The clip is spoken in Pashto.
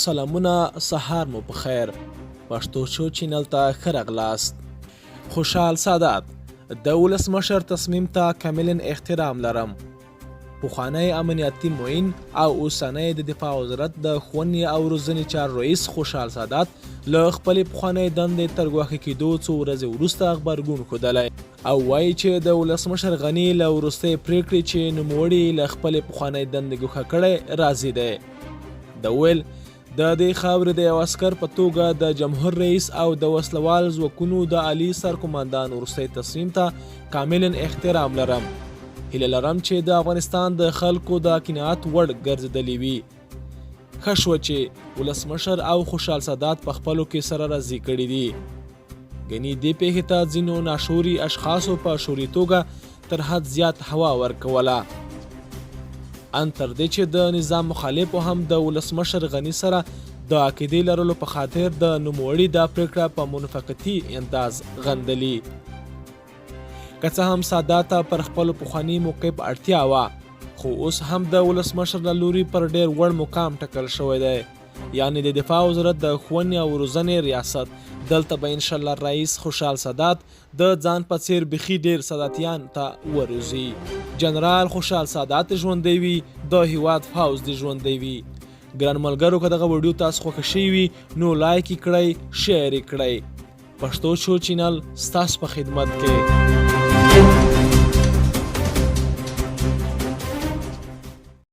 سلامونه، سهار مو په خیر. پښتو شو چینل ته ښه راغلاست. خوشحال سادات: د ولسمشر تصمیم ته کاملا احترام لرم. پخوانی امنیتي معین او اوسنی د دفاع وزارت د ښوونې او روزنې چارو رئیس خوشحال سادات له خپلې پخوانۍ دندې تر ګواښه کېدو څو ورځې وروسته غبرګون ښودلی او وایي چې د ولسمشر غني له وروستۍ پرېکړې چې نوموړي له خپلې پخوانۍ دندې ګوښه کړی راضي دی. د ویل د دې خاورې د یو عسکر په توګه د جمهور رئیس او د وسلوال ځواکونو د عالي سرقمندان وروستی تصمیم ته کاملا احترام لرم. هیله لرم چې د افغانستان د خلکو د قناعت وړ ګرځېدلې وي. ښه شوه چې ولسمشر او خوشحال سادات په خپلو کې سره راضي کړي دي. ګنې دې پیښې ته ځینو ناشعوري اشخاصو په شعوري توګه تر حد زیات هوا ورکوله. ان تر دې چې د نظام مخالفو هم د ولسمشر غني سره د عقیدې لرلو په خاطر د نوموړي دا پرېکړه په منافقتي انداز غندلي. که څه هم سادات پر خپلو پخواني موقف اړتیا وه، خو اوس هم د ولسمشر له لوري پر ډېر وړ مقام ټاکل شوی دی، یعنې د دفاع وزارت د ښوونې او روزنې ریاست. دلته به انشاءالله رئیس خوشحال سادات د ځان په څیر بیخي ډېر ساداتیان ته وروزي. جنرال خوشحال سادات ژوندی وي، د هیواد پوځ دې ژوندی وي. ګران ملګرو، که دغه ویډیو تاسو خوښه شوې وي نو لایک یې کړئ، شیر یې کړئ. پښتو شو چینل ستاسو په خدمت کې.